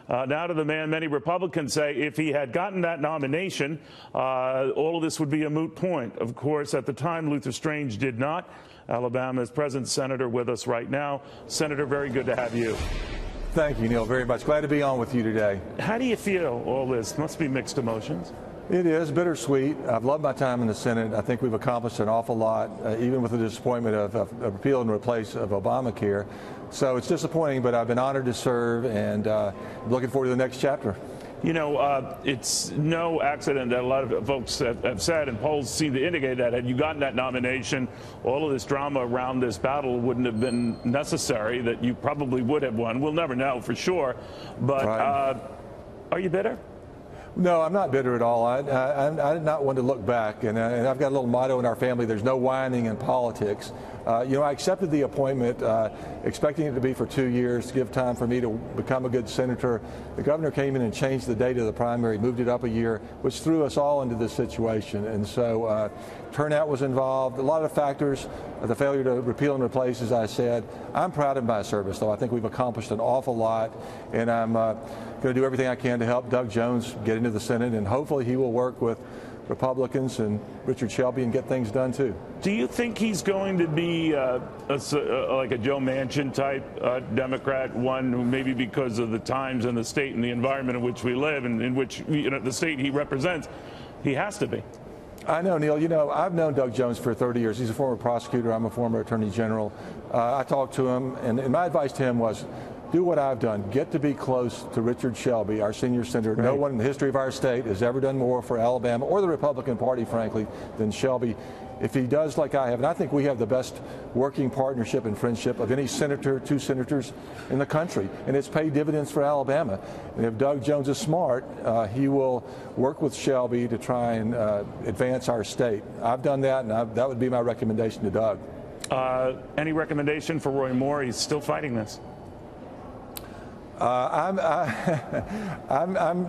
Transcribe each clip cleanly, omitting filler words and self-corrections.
Now to the man many Republicans say if he had gotten that nomination, all of this would be a moot point. Of course, at the time, Luther Strange did not. Alabama's present senator with us right now. Senator, very good to have you. Thank you, Neil, very much. Glad to be on with you today. How do you feel all this? Must be mixed emotions. It is bittersweet. I've loved my time in the Senate. I think we've accomplished an awful lot, even with the disappointment of repeal and replace of Obamacare. So it's disappointing, but I've been honored to serve and looking forward to the next chapter. You know, it's no accident that a lot of folks have said, and polls seem to indicate that had you gotten that nomination, all of this drama around this battle wouldn't have been necessary, that you probably would have won. We'll never know for sure. But right. Are you bitter? No, I'm not bitter at all. I'm not one to look back, and I've got a little motto in our family: there's no whining in politics. You know, I accepted the appointment, expecting it to be for 2 years, to give time for me to become a good senator. The governor came in and changed the date of the primary, moved it up a year, which threw us all into this situation. And so turnout was involved, a lot of factors, the failure to repeal and replace, as I said. I'm proud of my service, though. I think we've accomplished an awful lot, and I'm going to do everything I can to help Doug Jones get into the Senate, and hopefully he will work with Republicans and Richard Shelby and get things done too. Do you think he's going to be like a Joe Manchin type Democrat, one who maybe because of the times and the state and the environment in which we live and in which, you know, the state he represents, he has to be? I know, Neil. You know, I've known Doug Jones for 30 years. He's a former prosecutor. I'm a former attorney general. I talked to him, and my advice to him was, do what I've done. Get to be close to Richard Shelby, our senior senator. Right. No one in the history of our state has ever done more for Alabama or the Republican Party, frankly, than Shelby. If he does like I have, and I think we have the best working partnership and friendship of any senator, two senators in the country, and it's paid dividends for Alabama. And if Doug Jones is smart, he will work with Shelby to try and advance our state. I've done that, and that would be my recommendation to Doug. Any recommendation for Roy Moore? He's still fighting this. I'm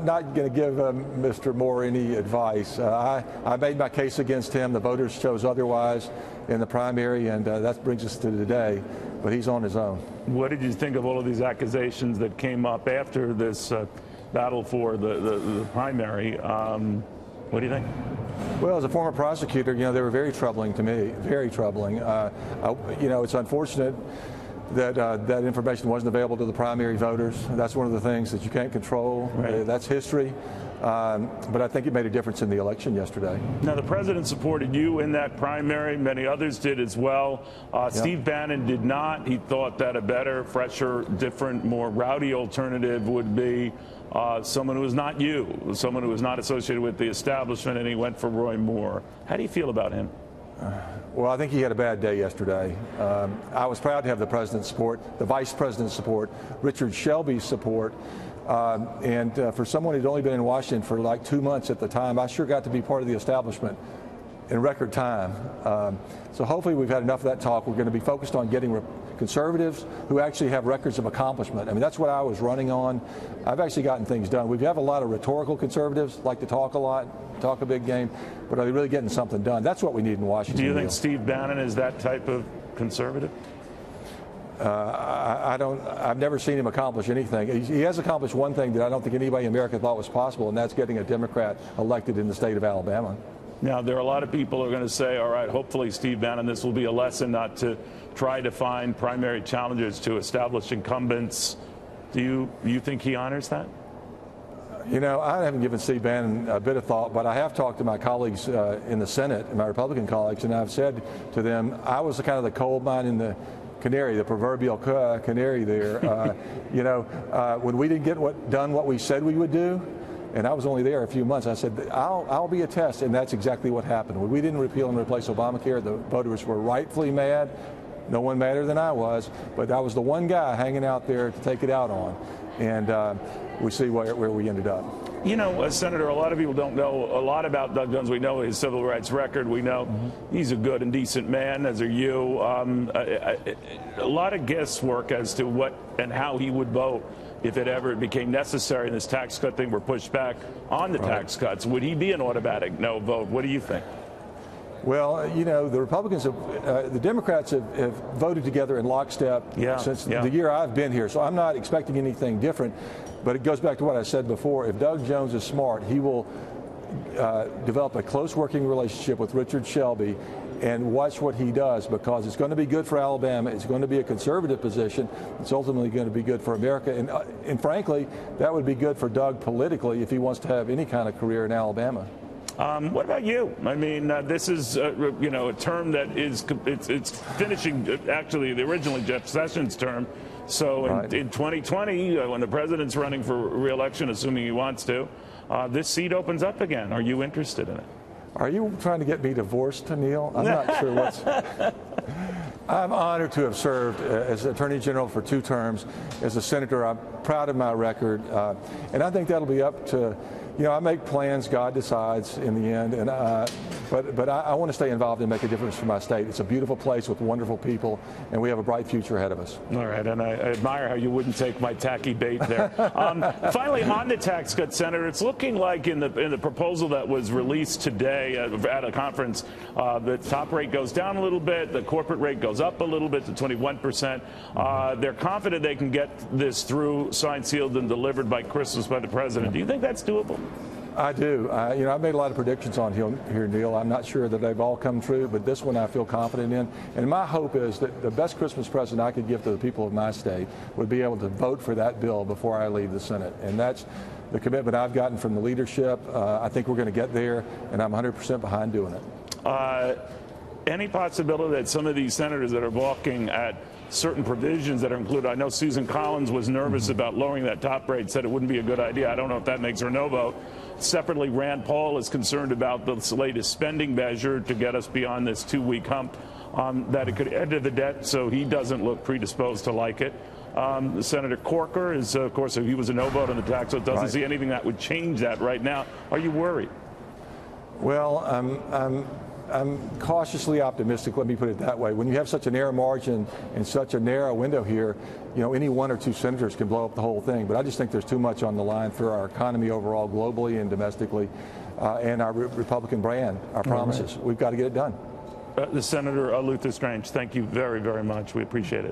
not going to give Mr. Moore any advice. I made my case against him. The voters chose otherwise in the primary, and that brings us to today. But he's on his own. What did you think of all of these accusations that came up after this battle for the primary? What do you think? Well, as a former prosecutor, you know, they were very troubling to me, very troubling. You know, it's unfortunate that that information wasn't available to the primary voters. That's one of the things that you can't control. Right. That's history. But I think it made a difference in the election yesterday. Now, the president supported you in that primary. Many others did as well. Steve Bannon did not. He thought that a better, fresher, different, more rowdy alternative would be someone who is not you, someone who is not associated with the establishment, and he went for Roy Moore. How do you feel about him? Well, I think he had a bad day yesterday. I was proud to have the president's support, the vice president's support, Richard Shelby's support. And for someone who'd only been in Washington for like 2 months at the time, I sure got to be part of the establishment in record time. So hopefully we've had enough of that talk. We're going to be focused on getting conservatives who actually have records of accomplishment. I mean, that's what I was running on. I've actually gotten things done. We have a lot of rhetorical conservatives, like to talk a lot, talk a big game, but are they really getting something done? That's what we need in Washington. Do you think Steve Bannon is that type of conservative? I've never seen him accomplish anything. He has accomplished one thing that I don't think anybody in America thought was possible, and that's getting a Democrat elected in the state of Alabama. Now, there are a lot of people who are going to say, all right, hopefully, Steve Bannon, this will be a lesson not to try to find primary challengers to establish incumbents. Do you think he honors that? You know, I haven't given Steve Bannon a bit of thought, but I have talked to my colleagues in the Senate, my Republican colleagues, and I've said to them, I was the kind of the coal mine in the canary, the proverbial canary there. You know, when we didn't get done what we said we would do, and I was only there a few months, I said, I'll be a test, and that's exactly what happened. When we didn't repeal and replace Obamacare, the voters were rightfully mad. No one madder than I was, but I was the one guy hanging out there to take it out on, and we see where we ended up. You know, Senator, a lot of people don't know a lot about Doug Jones. We know his civil rights record. We know he's a good and decent man, as are you. A lot of guesswork as to what and how he would vote if it ever became necessary and this tax cut thing were pushed back on the tax cuts. Would he be an automatic no vote? What do you think? Well, you know, the Republicans the Democrats have voted together in lockstep since the year I've been here. So I'm not expecting anything different. But it goes back to what I said before. If Doug Jones is smart, he will develop a close working relationship with Richard Shelby and watch what he does, because it's going to be good for Alabama. It's going to be a conservative position. It's ultimately going to be good for America. And frankly, that would be good for Doug politically if he wants to have any kind of career in Alabama. What about you? I mean, this is, you know, a term that is it's finishing actually originally Jeff Sessions' term. So in 2020, when the president's running for re-election, assuming he wants to, this seat opens up again. Are you interested in it? Are you trying to get me divorced, Neil? I'm not sure what's... I'm honored to have served as Attorney General for 2 terms. As a senator, I'm proud of my record. And I think that'll be up to, you know, I make plans, God decides in the end. And but I want to stay involved and make a difference for my state. It's a beautiful place with wonderful people, and we have a bright future ahead of us. All right, and I admire how you wouldn't take my tacky bait there. Finally, on the tax cut, Senator, it's looking like in the proposal that was released today at a conference, the top rate goes down a little bit, the corporate rate goes up a little bit to 21%. They're confident they can get this through, signed, sealed, and delivered by Christmas by the president. Do you think that's doable? I do. You know, I've made a lot of predictions on here, Neil. I'm not sure that they've all come true, but this one I feel confident in. And my hope is that the best Christmas present I could give to the people of my state would be able to vote for that bill before I leave the Senate. And that's the commitment I've gotten from the leadership. I think we're going to get there, and I'm 100% behind doing it. Any possibility that some of these senators that are balking at certain provisions that are included, I know Susan Collins was nervous about lowering that top rate, said it wouldn't be a good idea. I don't know if that makes her no vote. Separately, Rand Paul is concerned about this latest spending measure to get us beyond this 2-week hump, that it could add to the debt, so he doesn't look predisposed to like it. Senator Corker is, of course, he was a no vote on the tax, so it doesn't see anything that would change that right now. Are you worried? Well, I'm cautiously optimistic, let me put it that way. When you have such a narrow margin and such a narrow window here, you know, any 1 or 2 senators can blow up the whole thing. But I just think there's too much on the line for our economy overall, globally and domestically, and our Republican brand, our promises. We've got to get it done. Senator Luther Strange, thank you very, very much. We appreciate it.